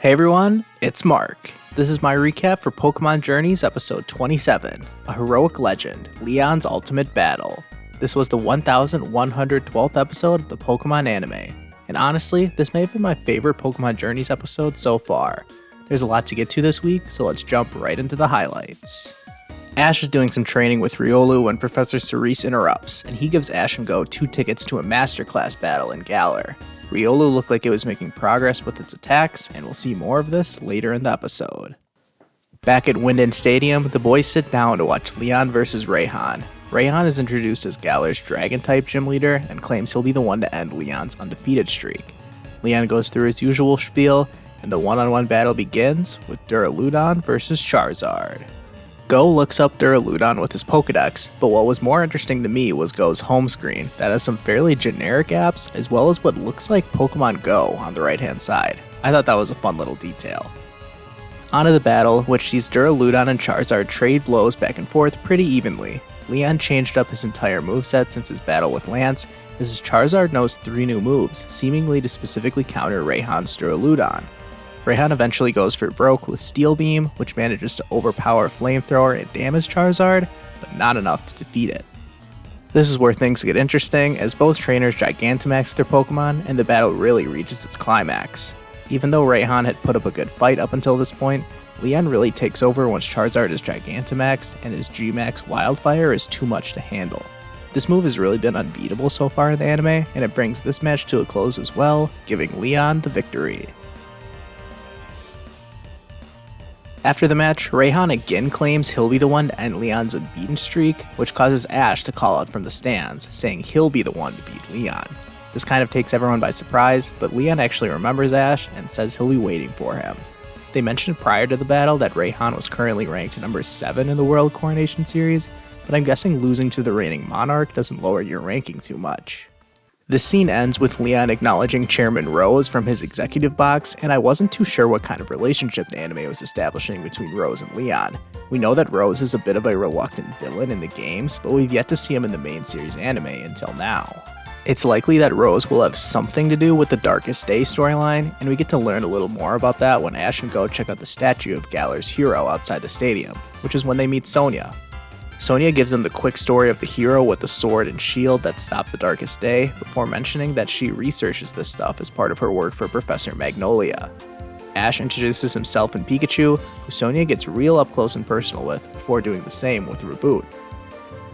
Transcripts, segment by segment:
Hey everyone, it's Mark. This is my recap for Pokemon Journeys episode 27, A Heroic Legend, Leon's Ultimate Battle. This was the 1112th episode of the Pokemon anime, and honestly, this may have been my favorite Pokemon Journeys episode so far. There's a lot to get to this week, so let's jump right into the highlights. Ash is doing some training with Riolu when Professor Cerise interrupts, and he gives Ash and Go 2 tickets to a masterclass battle in Galar. Riolu looked like it was making progress with its attacks, and we'll see more of this later in the episode. Back at Wind Stadium, the boys sit down to watch Leon vs. Raihan. Raihan is introduced as Galar's Dragon-type gym leader and claims he'll be the one to end Leon's undefeated streak. Leon goes through his usual spiel, and the one-on-one battle begins with Duraludon vs. Charizard. Go looks up Duraludon with his Pokedex, but what was more interesting to me was Go's home screen that has some fairly generic apps as well as what looks like Pokemon Go on the right hand side. I thought that was a fun little detail. On to the battle, which sees Duraludon and Charizard trade blows back and forth pretty evenly. Leon changed up his entire moveset since his battle with Lance, as his Charizard knows 3 new moves, seemingly to specifically counter Raihan's Duraludon. Raihan eventually goes for broke with Steel Beam, which manages to overpower Flamethrower and damage Charizard, but not enough to defeat it. This is where things get interesting, as both trainers Gigantamax their Pokemon, and the battle really reaches its climax. Even though Raihan had put up a good fight up until this point, Leon really takes over once Charizard is Gigantamaxed, and his G-Max Wildfire is too much to handle. This move has really been unbeatable so far in the anime, and it brings this match to a close as well, giving Leon the victory. After the match, Raihan again claims he'll be the one to end Leon's unbeaten streak, which causes Ash to call out from the stands, saying he'll be the one to beat Leon. This kind of takes everyone by surprise, but Leon actually remembers Ash and says he'll be waiting for him. They mentioned prior to the battle that Raihan was currently ranked number 7 in the World Coronation Series, but I'm guessing losing to the reigning Monarch doesn't lower your ranking too much. The scene ends with Leon acknowledging Chairman Rose from his executive box, and I wasn't too sure what kind of relationship the anime was establishing between Rose and Leon. We know that Rose is a bit of a reluctant villain in the games, but we've yet to see him in the main series anime until now. It's likely that Rose will have something to do with the Darkest Day storyline, and we get to learn a little more about that when Ash and Go check out the statue of Galar's hero outside the stadium, which is when they meet Sonia. Sonia gives them the quick story of the hero with the sword and shield that stopped the Darkest Day, before mentioning that she researches this stuff as part of her work for Professor Magnolia. Ash introduces himself and Pikachu, who Sonia gets real up close and personal with, before doing the same with Reboot.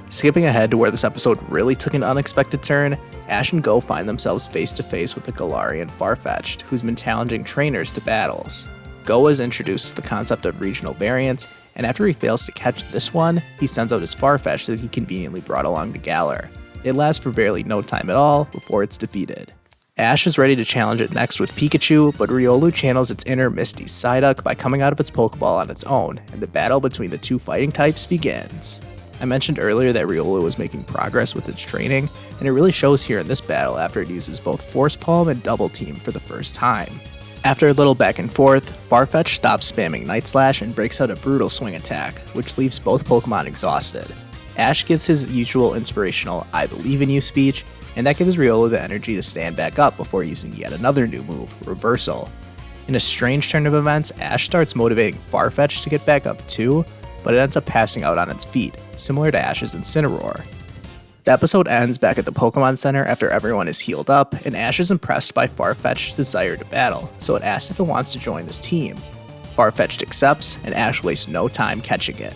Skipping ahead to where this episode really took an unexpected turn, Ash and Go find themselves face to face with the Galarian Farfetch'd, who's been challenging trainers to battles. Go is introduced to the concept of regional variants, and after he fails to catch this one, he sends out his Farfetch'd that he conveniently brought along to Galar. It lasts for barely no time at all before it's defeated. Ash is ready to challenge it next with Pikachu, but Riolu channels its inner Misty Psyduck by coming out of its Pokeball on its own, and the battle between the 2 fighting types begins. I mentioned earlier that Riolu was making progress with its training, and it really shows here in this battle after it uses both Force Palm and Double Team for the first time. After a little back and forth, Farfetch'd stops spamming Night Slash and breaks out a brutal swing attack, which leaves both Pokemon exhausted. Ash gives his usual inspirational "I believe in you" speech, and that gives Riolu the energy to stand back up before using yet another new move, Reversal. In a strange turn of events, Ash starts motivating Farfetch'd to get back up too, but it ends up passing out on its feet, similar to Ash's Incineroar. The episode ends back at the Pokemon Center after everyone is healed up, and Ash is impressed by Farfetch'd's desire to battle, so it asks if it wants to join this team. Farfetch'd accepts, and Ash wastes no time catching it.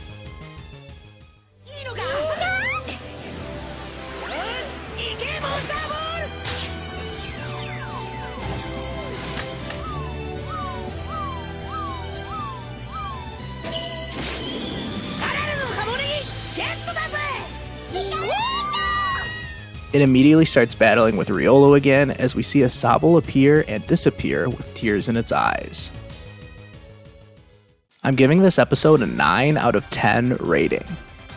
It immediately starts battling with Riolu again, as we see a Sobble appear and disappear with tears in its eyes. I'm giving this episode a 9 out of 10 rating.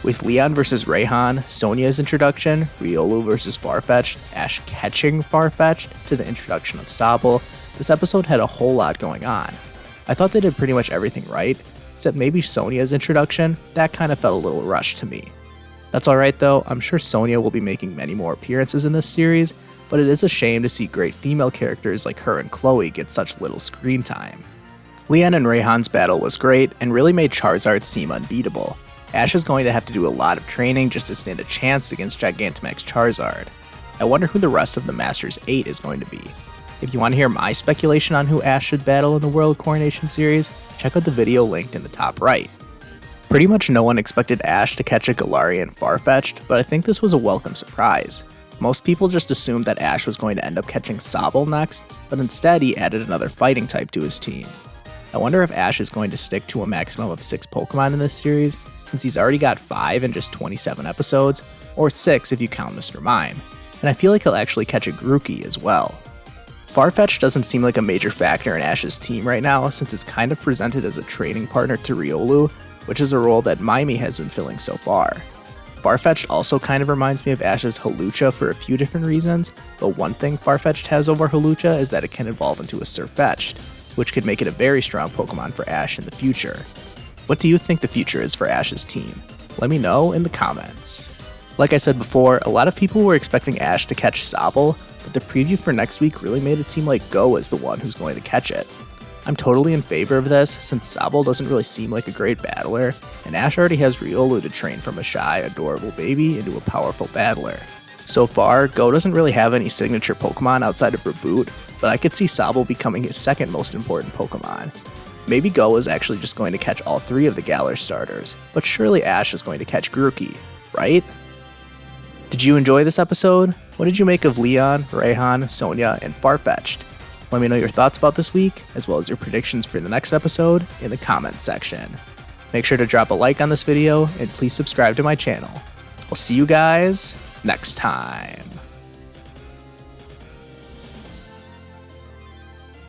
With Leon vs. Raihan, Sonia's introduction, Riolu vs. Farfetch'd, Ash catching Farfetch'd, to the introduction of Sobble, this episode had a whole lot going on. I thought they did pretty much everything right, except maybe Sonia's introduction, that kind of felt a little rushed to me. That's alright though, I'm sure Sonia will be making many more appearances in this series, but it is a shame to see great female characters like her and Chloe get such little screen time. Leon and Raihan's battle was great and really made Charizard seem unbeatable. Ash is going to have to do a lot of training just to stand a chance against Gigantamax Charizard. I wonder who the rest of the Masters 8 is going to be. If you want to hear my speculation on who Ash should battle in the World Coronation Series, check out the video linked in the top right. Pretty much no one expected Ash to catch a Galarian Farfetch'd, but I think this was a welcome surprise. Most people just assumed that Ash was going to end up catching Sobble next, but instead he added another fighting type to his team. I wonder if Ash is going to stick to a maximum of 6 Pokemon in this series, since he's already got 5 in just 27 episodes, or 6 if you count Mr. Mime, and I feel like he'll actually catch a Grookey as well. Farfetch'd doesn't seem like a major factor in Ash's team right now, since it's kind of presented as a training partner to Riolu, which is a role that Mimey has been filling so far. Farfetch'd also kind of reminds me of Ash's Hawlucha for a few different reasons, but one thing Farfetch'd has over Hawlucha is that it can evolve into a Sirfetch'd, which could make it a very strong Pokemon for Ash in the future. What do you think the future is for Ash's team? Let me know in the comments. Like I said before, a lot of people were expecting Ash to catch Sobble, but the preview for next week really made it seem like Go is the one who's going to catch it. I'm totally in favor of this, since Sobble doesn't really seem like a great battler, and Ash already has Riolu to train from a shy, adorable baby into a powerful battler. So far, Go doesn't really have any signature Pokemon outside of Reboot, but I could see Sobble becoming his second most important Pokemon. Maybe Go is actually just going to catch all 3 of the Galar starters, but surely Ash is going to catch Grookey, right? Did you enjoy this episode? What did you make of Leon, Raihan, Sonia, and Farfetch'd? Let me know your thoughts about this week, as well as your predictions for the next episode in the comments section. Make sure to drop a like on this video, and please subscribe to my channel. I'll see you guys next time.